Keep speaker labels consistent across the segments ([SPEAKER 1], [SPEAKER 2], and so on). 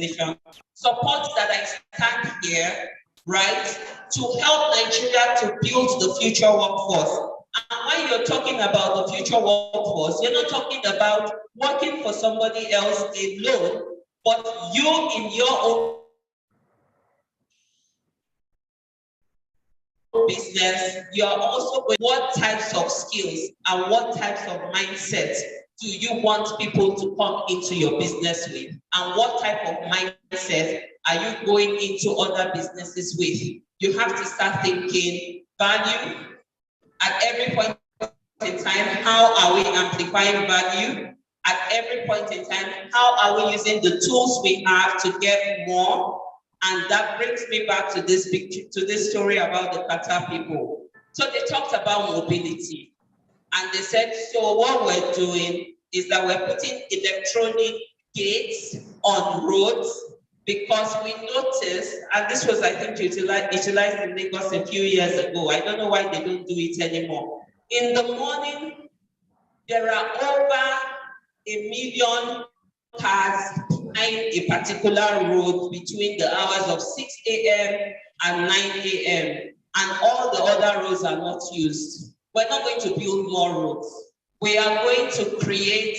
[SPEAKER 1] support that I stand here, right, to help Nigeria to build the future workforce. And when you're talking about the future workforce, you're not talking about working for somebody else alone, but you in your own business, you are also going, what types of skills and what types of mindsets do you want people to come into your business with? And what type of mindset are you going into other businesses with? You have to start thinking value at every point in time. How are we amplifying value? At every point in time, how are we using the tools we have to get more? And that brings me back to this story about the Qatar people. So they talked about mobility. And they said, so what we're doing is that we're putting electronic gates on roads because we noticed, and this was, I think, utilized in Lagos a few years ago. I don't know why they don't do it anymore. In the morning, there are over 1 million cars behind a particular road between the hours of 6 a.m. and 9 a.m. And all the other roads are not used. We're not going to build more roads. We are going to create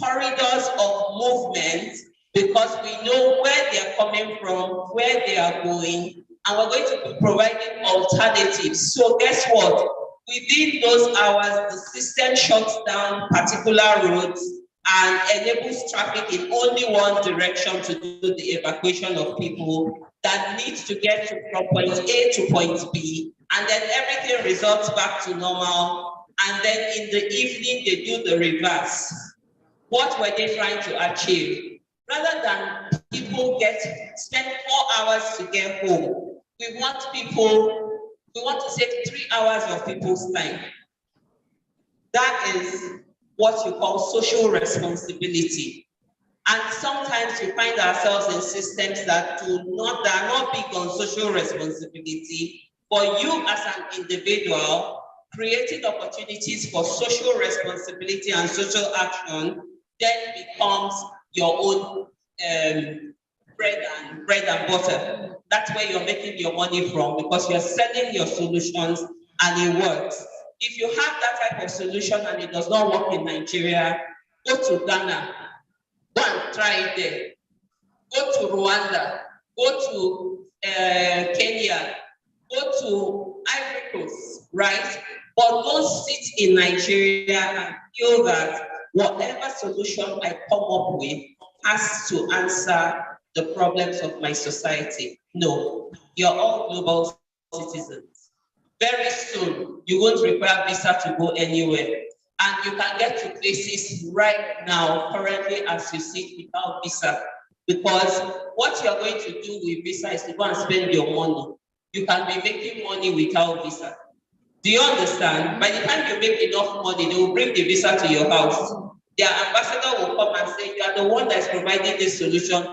[SPEAKER 1] corridors of movement because we know where they're coming from, where they are going, and we're going to be providing alternatives. So guess what? Within those hours, the system shuts down particular roads and enables traffic in only one direction to do the evacuation of people that need to get from point A to point B, and then everything resorts back to normal, and then in the evening they do the reverse. What were they trying to achieve? Rather than people spend 4 hours to get home, we want to save 3 hours of people's time. That is what you call social responsibility. And sometimes we find ourselves in systems that are not big on social responsibility, but you as an individual creating opportunities for social responsibility and social action then becomes your own bread and butter. That's where you're making your money from, because you're selling your solutions and it works. If you have that type of solution and it does not work in Nigeria, go to Ghana, go and try it there. Go to Rwanda, go to Kenya, go to Ivory Coast, right? But don't sit in Nigeria and feel that whatever solution I come up with has to answer the problems of my society. No, you're all global citizens. Very soon, you won't require visa to go anywhere. And you can get to places right now, currently as you sit without visa. Because what you're going to do with visa is to go and spend your money. You can be making money without visa. Do you understand? By the time you make enough money, they will bring the visa to your house. Their ambassador will come and say, you are the one that's providing this solution.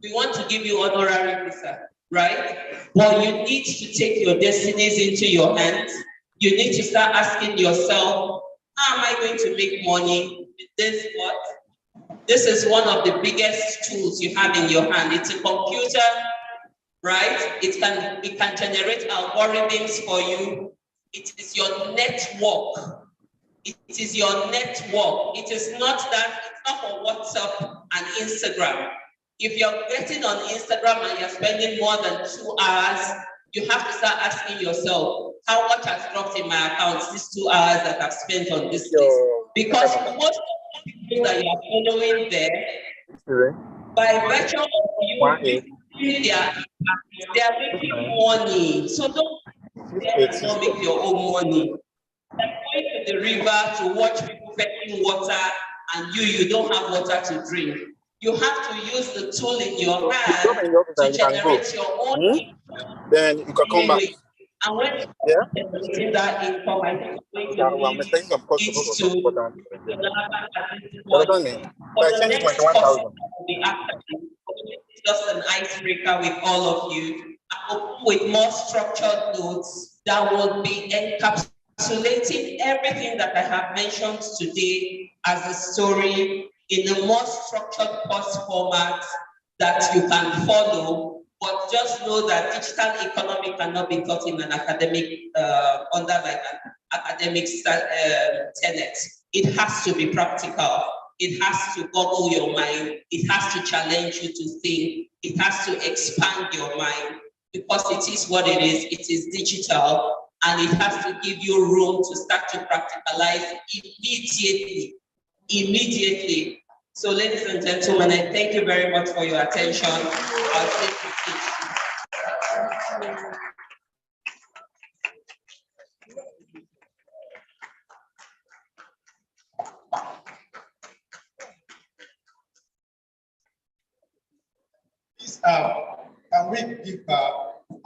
[SPEAKER 1] We want to give you honorary visa, right? But you need to take your destinies into your hands. You need to start asking yourself, how am I going to make money with this? What? This is one of the biggest tools you have in your hand. It's a computer, right? It can generate algorithms for you. It is your network. It is your network. It is not that, it's not for WhatsApp and Instagram. If you're getting on Instagram and you're spending more than 2 hours, you have to start asking yourself, how much has dropped in my account these 2 hours that I've spent on this list? Because most of the people that you're following there, by virtue of you, they are making money. So don't make your own money. Like going to the river to watch people fetching water and you don't have water to drink. You have to use the tool in your hand to generate your own income.
[SPEAKER 2] Then you can come back.
[SPEAKER 1] And when you get that income, I think it's going to lead just an icebreaker with all of you, with more structured notes that will be encapsulating everything that I have mentioned today as a story in a more structured course format that you can follow, but just know that digital economy cannot be taught in an academic, under like an academic tenet. It has to be practical. It has to boggle your mind. It has to challenge you to think. It has to expand your mind, because it is what it is. It is digital, and it has to give you room to start to practicalize immediately. So, ladies and gentlemen, I thank you very much for your attention. I'll take it.
[SPEAKER 2] Please, can we give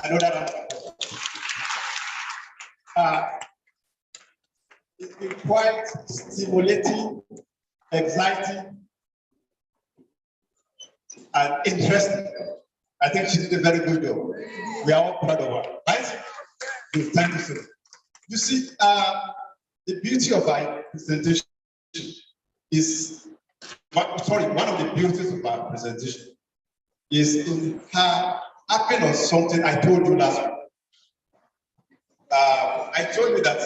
[SPEAKER 2] another round of applause? It's been quite stimulating, exciting, and interesting. I think she did a very good job. We are all proud of her, right? Thank you so much. You see, the beauty of our presentation is, one of the beauties of our presentation is in her acting on something I told you last week. I told you that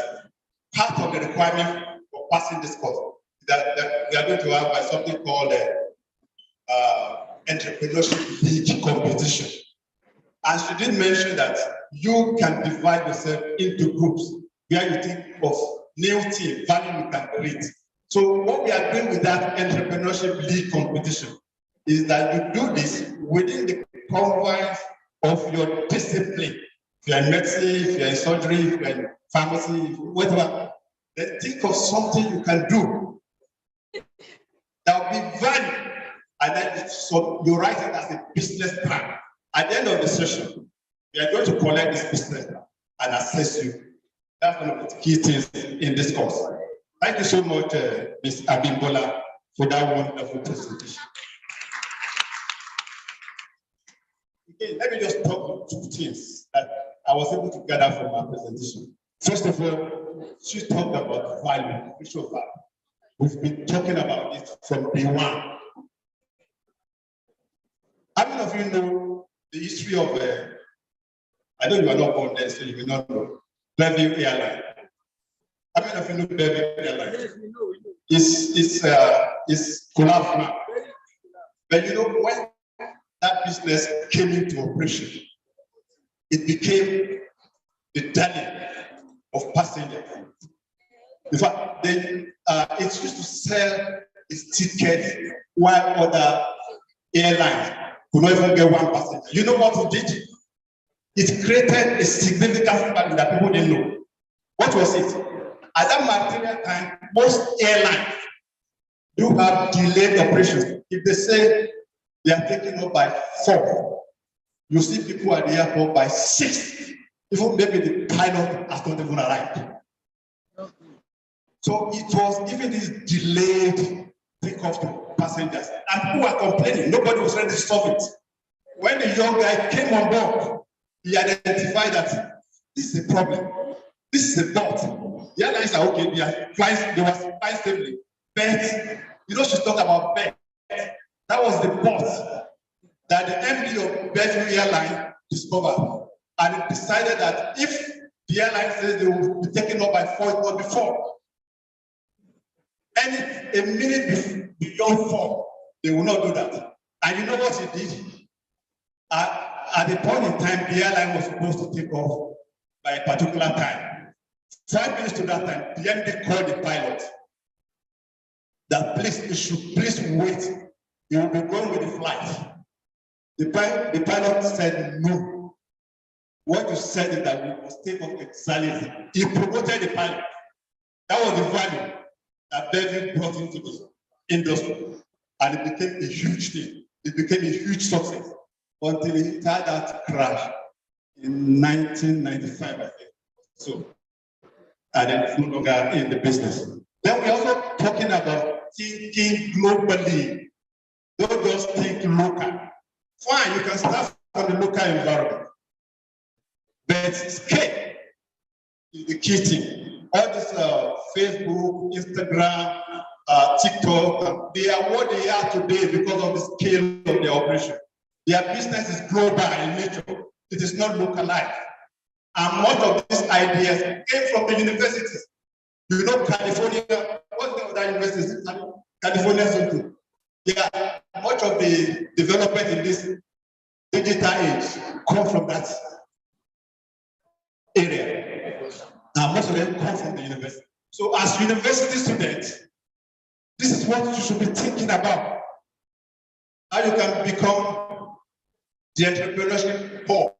[SPEAKER 2] part of the requirement for passing this course that we are going to have something called Entrepreneurship League competition. And she did mention that you can divide yourself into groups where you think of new team, value you can create. So what we are doing with that Entrepreneurship League competition is that you do this within the confines of your discipline. If you're in medicine, if you're in surgery, if you're in pharmacy, whatever, then think of something you can do that will be value. And then so you write it as a business plan. At the end of the session, we are going to collect this business plan and assess you. That's one of the key things in this course. Thank you so much, Ms. Abimbola, for that wonderful presentation. Okay, let me just talk about two things that I was able to gather from our presentation. First of all, she talked about value, visual value. We've been talking about it from day one. How many of you know the history of, I know you are not born there, so you will not know, Behaviorial. How many of you know Behaviorial? Yes, we know. It's collapsed now. But you know, when that business came into operation, it became the darling of passengers. In fact, it used to sell its tickets while other airlines could not even get one passenger. You know what it did? It created a significant value that people didn't know. What was it? At that material time, most airlines do have delayed operations. If they say they are taking up by 4, you see people at the airport by 6. Even maybe the pilot has not even arrived. So it was giving this delayed takeoff to passengers. And people were complaining. Nobody was ready to solve it. When the young guy came on board, he identified that this is a problem. This is a bot. The airlines are okay, they were flying safely. But you know, she's talking about bet. That was the bot that the MD of Behaviorial discovered. And it decided that if the airline says they will be taken up by 4, it will be 4. And a minute beyond 4, they will not do that. And you know what he did? At the point in time, the airline was supposed to take off by a particular time. 5 minutes to that time, the MD called the pilot that please wait. You will be going with the flight. The pilot said no. What you said is that we must take off exactly. He promoted the pilot. That was the value that David brought into the industry. And it became a huge thing. It became a huge success until it had that crash in 1995, I think. So, and then it's no longer in the business. Then we're also talking about thinking globally. Don't just think local. Fine, you can start from the local environment. But scale is the key thing. All this Facebook, Instagram, TikTok, they are what they are today because of the scale of the operation. Their business is global in nature. It is not localized. And most of these ideas came from the universities. You know, California, what's the name of that university? California something. Yeah, much of the development in this digital age come from that area. And most of them come from the university. So as university students, this is what you should be thinking about. How you can become the entrepreneurship hub,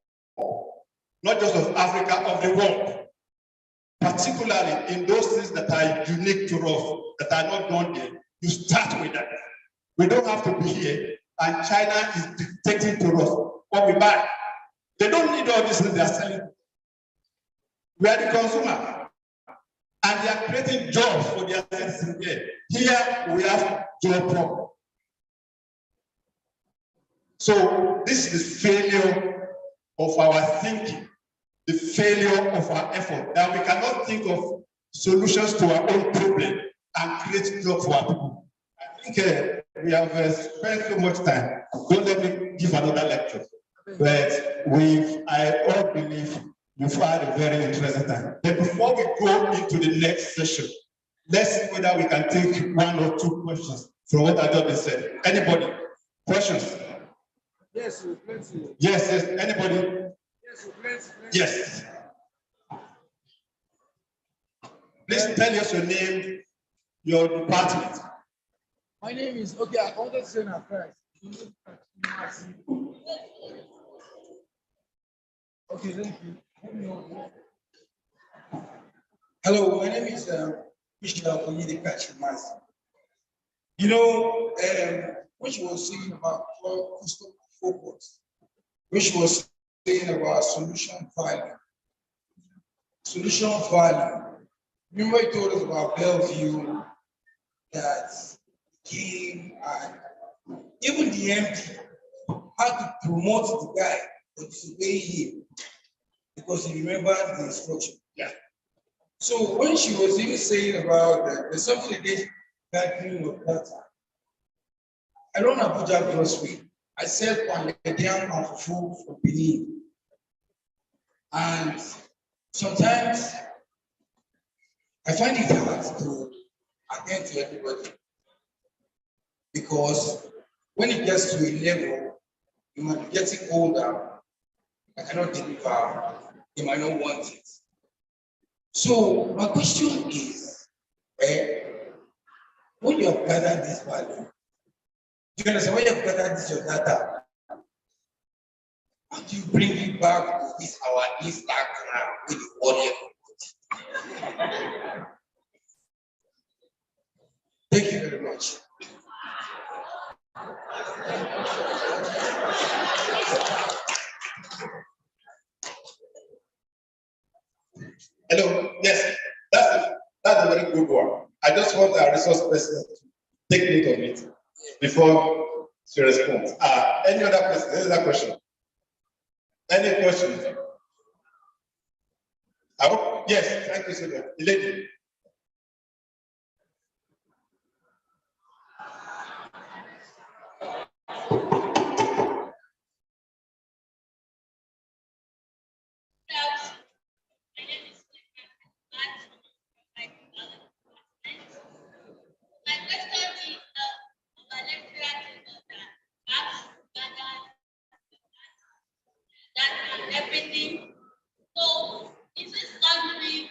[SPEAKER 2] not just of Africa, of the world. Particularly in those things that are unique to us, that are not done here. You start with that. We don't have to be here, and China is dictating to us what we buy. They don't need all this things they are selling. We are the consumer, and they are creating jobs for their citizens here. Here we have job problem. So this is the failure of our thinking, the failure of our effort, that we cannot think of solutions to our own problem and create jobs for our people. I think we have spent so much time. Don't let me give another lecture. But I all believe we've had a very interesting time. But before we go into the next session, let's see whether we can take one or two questions from what I just said. Anybody? Questions?
[SPEAKER 3] Yes, plenty.
[SPEAKER 2] Yes, anybody?
[SPEAKER 3] Yes, plenty.
[SPEAKER 2] Yes. Please tell us your name, your department.
[SPEAKER 3] My name is, okay, I wanted to say now first. Okay, thank you. Hello, my name is Michelle Onyedikachimas. You know, when she was saying about customer focus, when she was saying about solution value. Solution value. Remember you told us about Bellevue that came and even the MD had to promote the guy to disobey him because he remembered the instruction.
[SPEAKER 2] Yeah.
[SPEAKER 3] So when she was even saying about there's something against gathering of data. I run Abuja grocery. I sell Kwangedian and fufu for Benin. And sometimes I find it hard to attend to everybody because when it gets to a level, you might be getting older, I cannot deliver, you might not want it. So my question is, when you have gathered this value, do you understand when you have gathered this your data, how do you bring it back to this our Instagram with the audience? Thank you very much.
[SPEAKER 2] Hello. Yes, that's a very good one. I just want our resource person to take note of it before she responds. Any other person? Any other question? Any questions? Yes, thank you so much. The lady.
[SPEAKER 4] Everything. So in this country,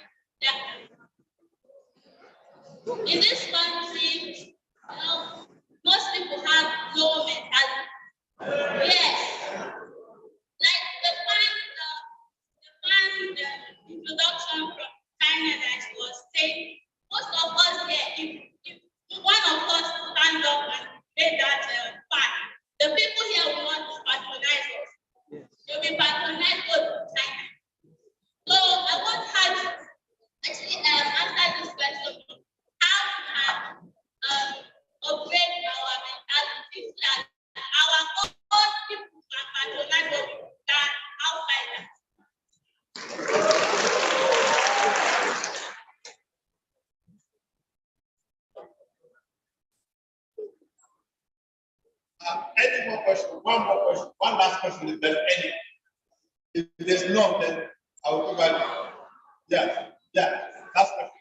[SPEAKER 2] confidence, but any. If there's none, then I will go back. Yeah, that's perfect.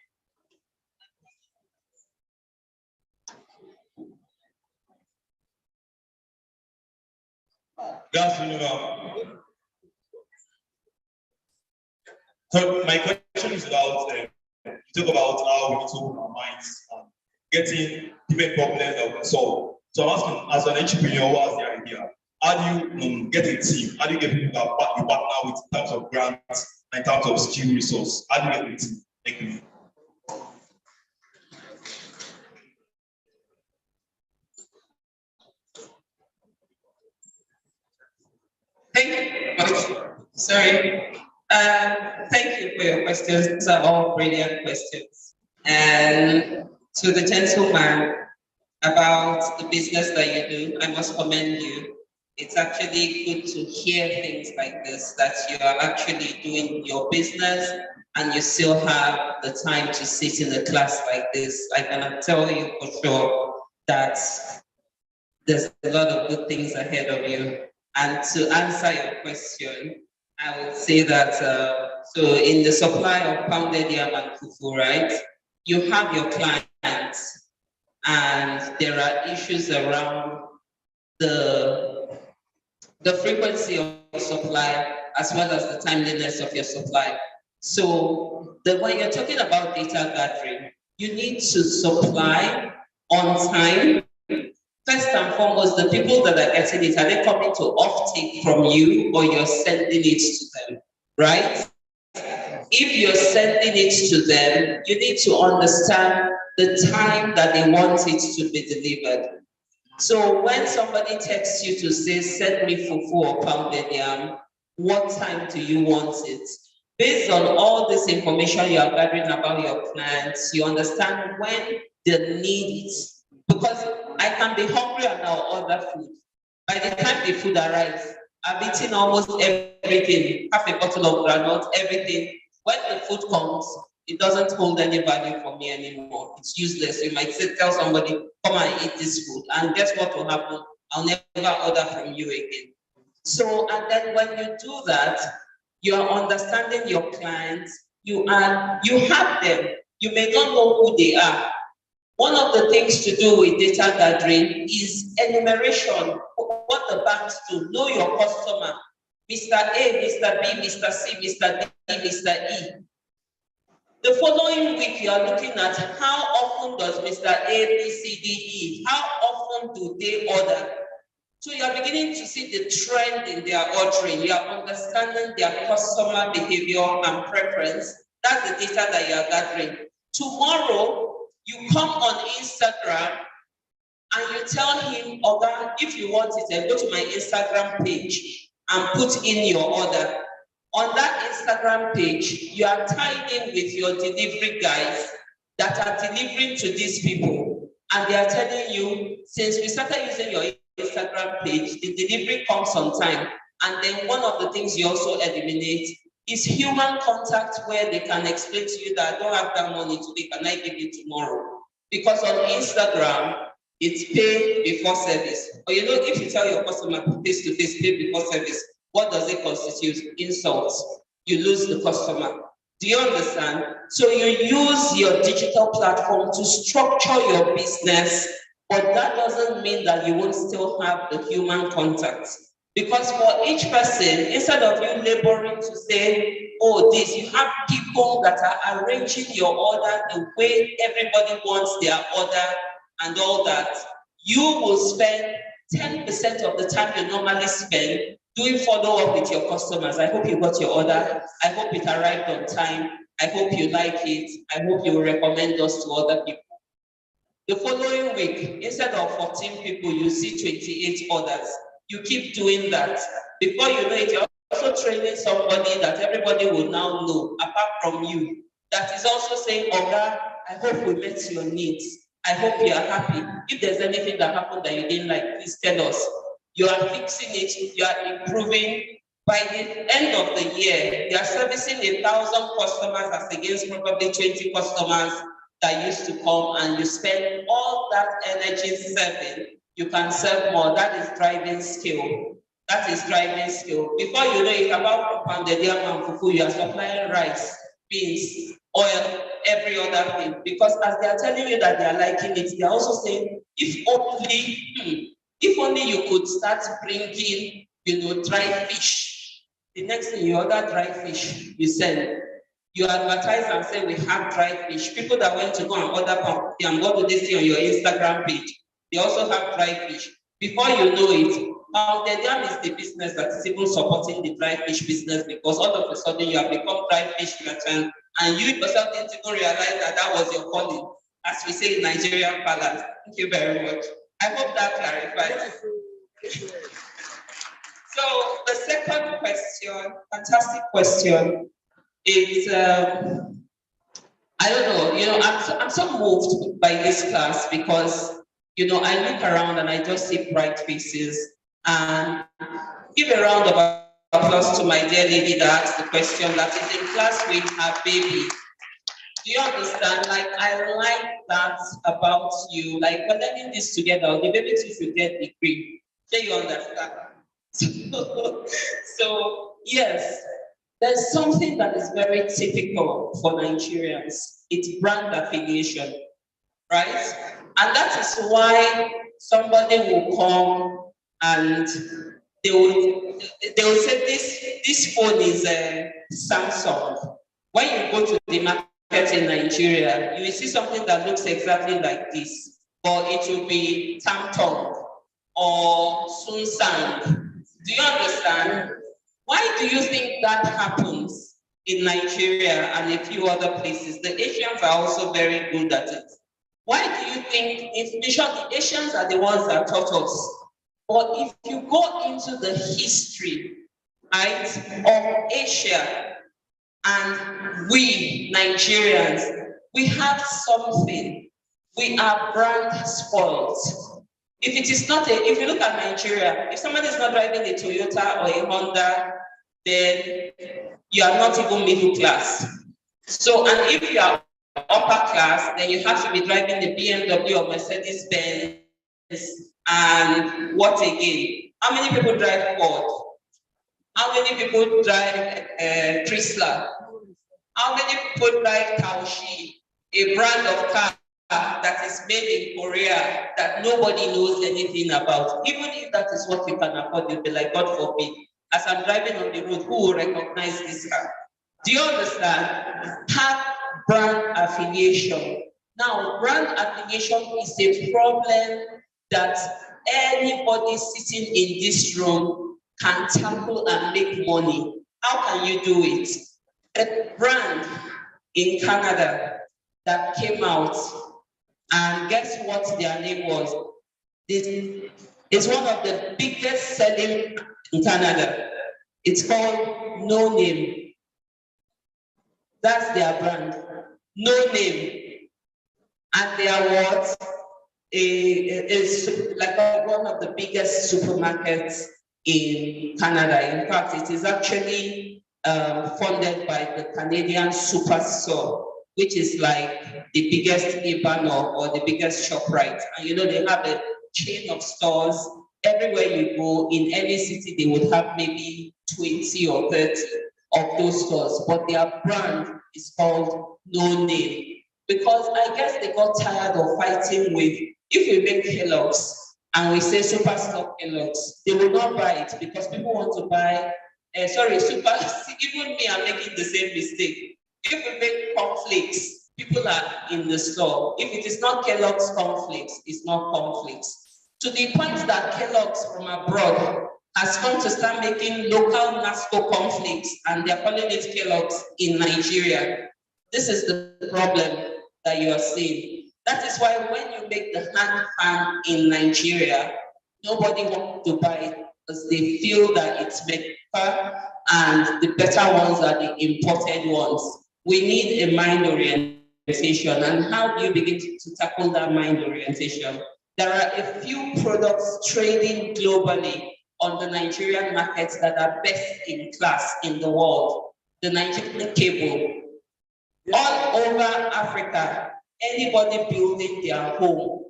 [SPEAKER 4] Good afternoon, ma'am. So my question is about you talk about how we need to open our minds and getting different problems that we can solve. So I'm asking, as an entrepreneur, what's the idea? How do you get a team? How do you get people that you partner with in terms of grants, in terms of skill resource? How do you get a team? Thank you.
[SPEAKER 1] Thank you. Sorry. Thank you for your questions. These are all brilliant questions. And to the gentleman about the business that you do, I must commend you. It's actually good to hear things like this, that you are actually doing your business and you still have the time to sit in a class like this. I can tell you for sure that there's a lot of good things ahead of you. And to answer your question, I would say that, so in the supply of pounded yam and fufu, right, you have your clients and there are issues around the frequency of supply as well as the timeliness of your supply. So when you're talking about data gathering, you need to supply on time. First and foremost, the people that are getting it, are they coming to offtake from you or you're sending it to them, right? If you're sending it to them, you need to understand the time that they want it to be delivered. So when somebody texts you to say, send me fufu or pounded yam, what time do you want it? Based on all this information you are gathering about your clients, you understand when they need it. Because I can be hungry and I'll order food. By the time the food arrives, I've eaten almost everything, half a bottle of granite, everything. When the food comes, it doesn't hold any value for me anymore. It's useless. You might say, tell somebody, come and eat this food. And guess what will happen? I'll never order from you again. So, and then when you do that, you're understanding your clients, you have them. You may not know who they are. One of the things to do with data gathering is enumeration. What the banks do, know your customer. Mr. A, Mr. B, Mr. C, Mr. D, Mr. E. The following week, you are looking at how often does Mr. A, B, C, D, E, how often do they order? So you are beginning to see the trend in their ordering. You are understanding their customer behavior and preference. That's the data that you are gathering. Tomorrow, you come on Instagram and you tell him, Oga, if you want it, go to my Instagram page and put in your order. On that Instagram page, you are tied in with your delivery guys that are delivering to these people. And they are telling you, since we started using your Instagram page, the delivery comes on time. And then one of the things you also eliminate is human contact, where they can explain to you that I don't have that money today, can I give you tomorrow? Because on Instagram, it's pay before service. Or you know, if you tell your customer face to face, pay before service, what does it constitute? Insults. You lose the customer. Do you understand? So you use your digital platform to structure your business, but that doesn't mean that you won't still have the human contact. Because for each person, instead of you laboring to say, oh, this, you have people that are arranging your order the way everybody wants their order and all that. You will spend 10% of the time you normally spend doing follow-up with your customers. I hope you got your order. I hope it arrived on time. I hope you like it. I hope you will recommend us to other people. The following week, instead of 14 people, you see 28 orders. You keep doing that. Before you know it, you're also training somebody that everybody will now know, apart from you, that is also saying, Oga, I hope we met your needs. I hope you are happy. If there's anything that happened that you didn't like, please tell us. You are fixing it, you are improving. By the end of the year, you are servicing 1,000 customers as against probably 20 customers that used to come, and you spend all that energy serving. You can serve more. That is driving skill. That is driving skill. Before you know it, about pounded yam and fufu, you are supplying rice, beans, oil, every other thing. Because as they are telling you that they are liking it, they are also saying, if only you could start bringing, dry fish. The next thing you order dry fish, you send. You advertise and say we have dry fish. People that went to go and order pounded yam, what do they see on your Instagram page? They also have dry fish. Before you know it, pounded yam is the business that is even supporting the dry fish business, because all of a sudden you have become dry fish merchant, and you yourself didn't even realize that that was your calling, as we say in Nigerian parlance. Thank you very much. I hope that clarifies. So the second question, fantastic question, is I don't know. I'm so moved by this class because I look around and I just see bright faces. And give a round of applause to my dear lady that asked the question, that is in class with her baby. Do you understand? Like, I like that about you. Like, we're learning this together. The baby too should get degree. Do you understand? So, yes, there's something that is very typical for Nigerians. It's brand affiliation, right? And that is why somebody will come and they will say this phone is a Samsung. When you go to the market in Nigeria, you will see something that looks exactly like this, but it will be Samsung or Samsung. Do you understand? Why do you think that happens in Nigeria and a few other places? The Asians are also very good at it. Why do you think the Asians are the ones that taught us? But if you go into the history, right, of Asia, and we Nigerians, we have something. We are brand spoiled. If you look at Nigeria, if somebody is not driving a Toyota or a Honda, then you are not even middle class. So, and if you are upper class, then you have to be driving the BMW or Mercedes Benz. And what again? How many people drive Ford? How many people drive Chrysler? How many people drive Taoshi, a brand of car that is made in Korea that nobody knows anything about? Even if that is what you can afford, you'll be like, God forbid, as I'm driving on the road, who will recognize this car? Do you understand? Have brand affiliation. Now, brand affiliation is a problem that anybody sitting in this room can tackle and make money. How can you do it? A brand in Canada that came out, and guess what their name was? It's one of the biggest selling in Canada. It's called No Name. That's their brand. No Name. And they are what? Is like one of the biggest supermarkets in Canada. In fact, it is actually funded by the Canadian Superstore, which is like the biggest Iban or the biggest ShopRite. And they have a chain of stores. Everywhere you go, in any city, they would have maybe 20 or 30 of those stores. But their brand is called No Name. Because I guess they got tired of fighting with, if we make Kellogg's and we say Superstore Kellogg's, they will not buy it because people want to buy, even me, I'm making the same mistake. If we make cornflakes, people are in the store. If it is not Kellogg's cornflakes, it's not cornflakes. To the point that Kellogg's from abroad has come to start making local NASCO cornflakes, and they're calling it Kellogg's in Nigeria. This is the problem that you are seeing. That is why when you make the hand fan in Nigeria, nobody wants to buy it because they feel that it's better and the better ones are the imported ones. We need a mind orientation. And how do you begin to tackle that mind orientation? There are a few products trading globally on the Nigerian markets that are best in class in the world. The Nigerian cable. All over Africa, anybody building their home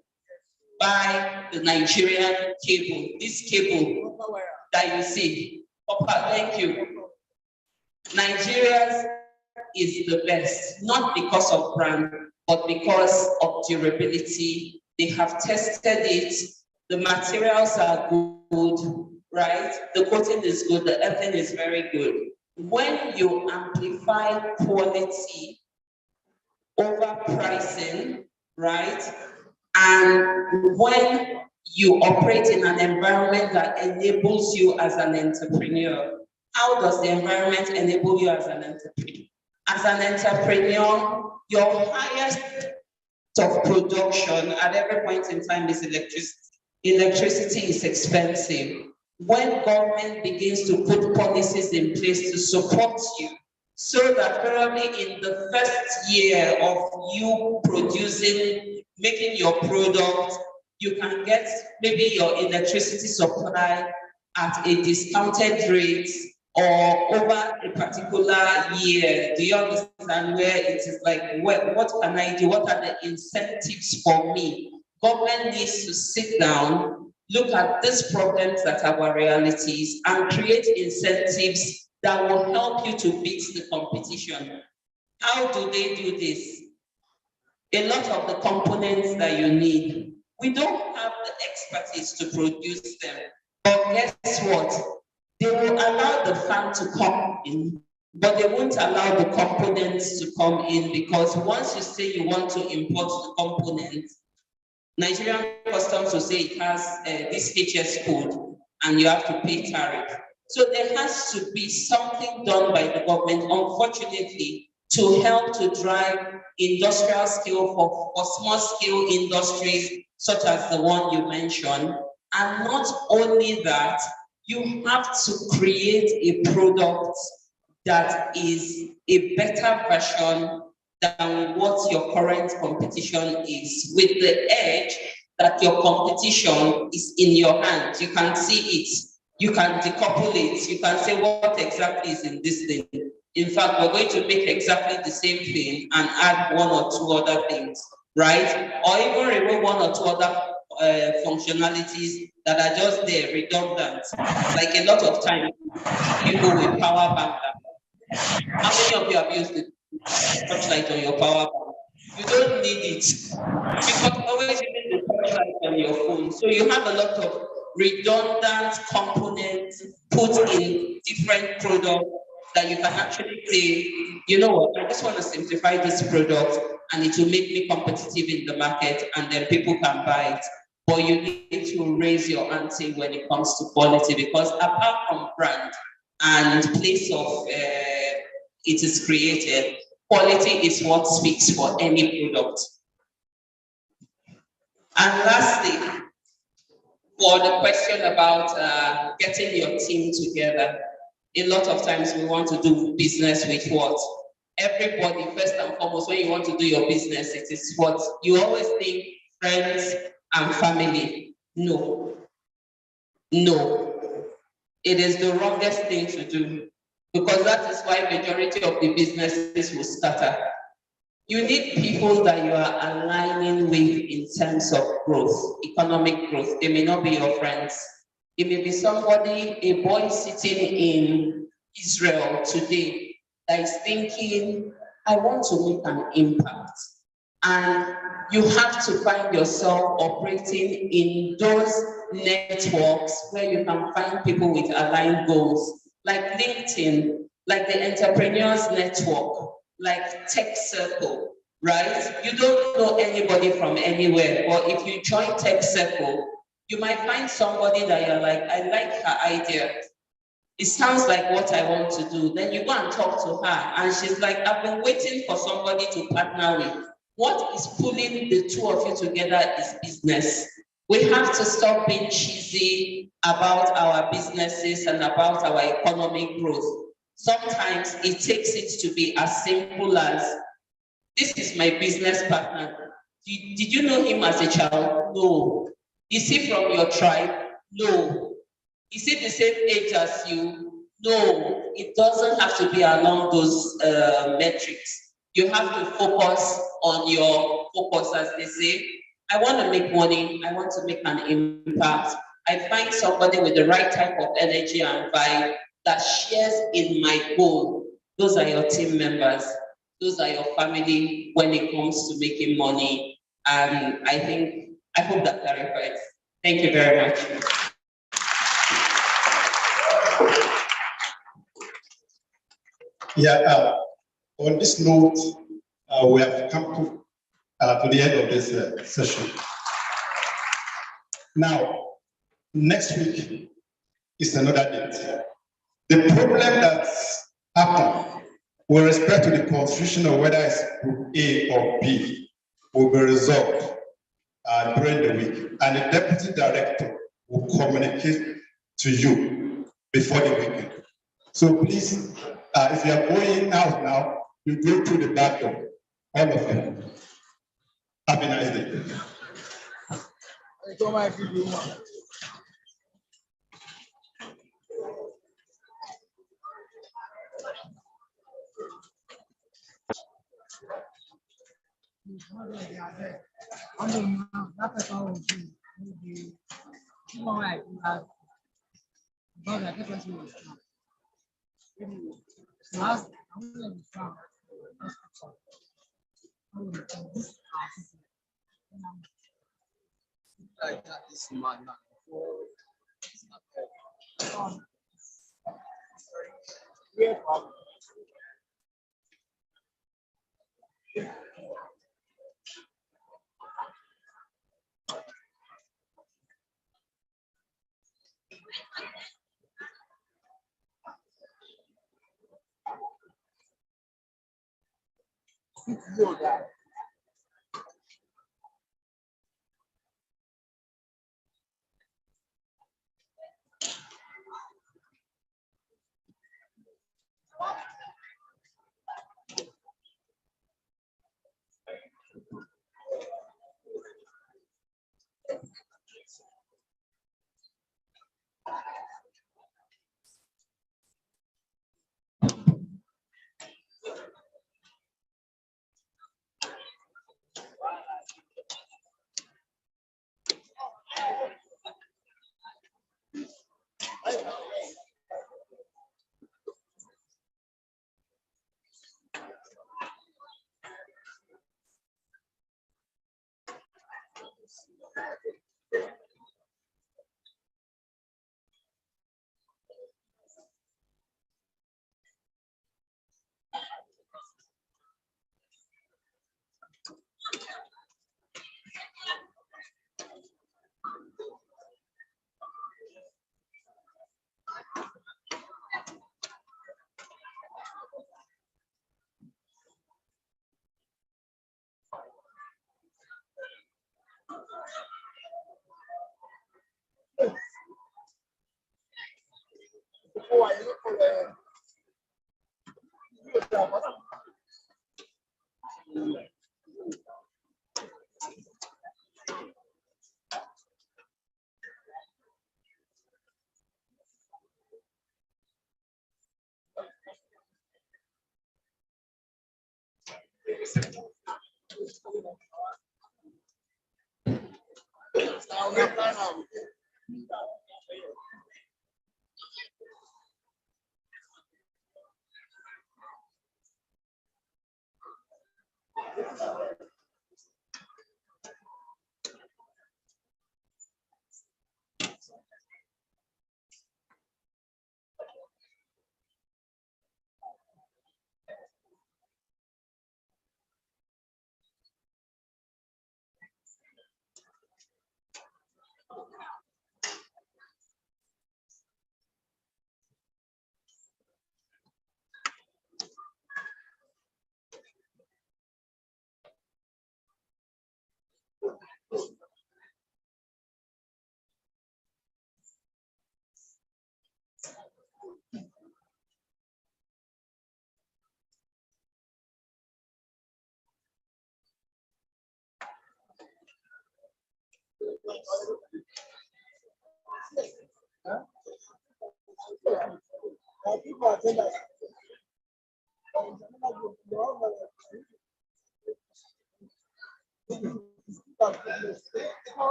[SPEAKER 1] buy the Nigerian cable. This cable, that you see. Papa, thank you. Nigeria's is the best, not because of brand, but because of durability. They have tested it. The materials are good, right? The coating is good, the everything is very good. When you amplify quality over pricing, right? And when you operate in an environment that enables you as an entrepreneur, how does the environment enable you as an entrepreneur? As an entrepreneur, your highest of production at every point in time is electricity. Electricity is expensive. When government begins to put policies in place to support you, so that probably in the first year of you producing, making your product, you can get maybe your electricity supply at a discounted rate or over a particular year. Do you understand where it is like, what can I do? What are the incentives for me? Government needs to sit down, look at these problems that are our realities, and create incentives that will help you to beat the competition. How do they do this? A lot of the components that you need, we don't have the expertise to produce them. But guess what? They will allow the fan to come in, but they won't allow the components to come in, because once you say you want to import the components, Nigerian customs will say it has this HS code and you have to pay tariff. So there has to be something done by the government, unfortunately, to help to drive industrial scale for small scale industries such as the one you mentioned. And not only that, you have to create a product that is a better version than what your current competition is, with the edge that your competition is in your hand. You can see it, you can decouple it, you can say what exactly is in this thing. In fact, we're going to make exactly the same thing and add one or two other things, right? Or even remove one or two other functionalities that are just there, redundant. Like a lot of times, you go with power bank. How many of you have used it? Touchlight on your power bank? You don't need it, because always using the touchlight on your phone. So you have a lot of redundant components put in different products that you can actually say, you know what, I just want to simplify this product and it will make me competitive in the market, and then people can buy it. But you need to raise your ante when it comes to quality, because apart from brand and place of it is created, quality is what speaks for any product. And lastly, for the question about getting your team together, a lot of times we want to do business with what? Everybody, first and foremost, when you want to do your business, it is what? You always think friends and family. No. No. It is the wrongest thing to do, because that is why majority of the businesses will scatter. You need people that you are aligning with in terms of growth, economic growth. They may not be your friends. It may be somebody, a boy sitting in Israel today that is thinking, I want to make an impact. And you have to find yourself operating in those networks where you can find people with aligned goals, like LinkedIn, like the Entrepreneurs Network, like Tech Circle, right? You don't know anybody from anywhere, but if you join Tech Circle, you might find somebody that you're like, I like her idea. It sounds like what I want to do. Then you go and talk to her, and she's like, I've been waiting for somebody to partner with. What is pulling the two of you together is business. We have to stop being cheesy about our businesses and about our economic growth. Sometimes it takes it to be as simple as, this is my business partner. Did you know him as a child? No. Is he from your tribe? No. Is he the same age as you? No. It doesn't have to be along those metrics. You have to focus on your focus, as they say. I want to make money. I want to make an impact. I find somebody with the right type of energy and vibe that shares in my goal. Those are your team members. Those are your family when it comes to making money. And I hope that clarifies. Thank you very much.
[SPEAKER 2] Yeah, on this note, we have come to the end of this session. Now, next week is another date. The problem that's happened with respect to the constitution of whether it's group A or B will be resolved during the week, and the deputy director will communicate to you before the weekend. So please, if you are going out now, you go through the back door, all of you. Have a nice day.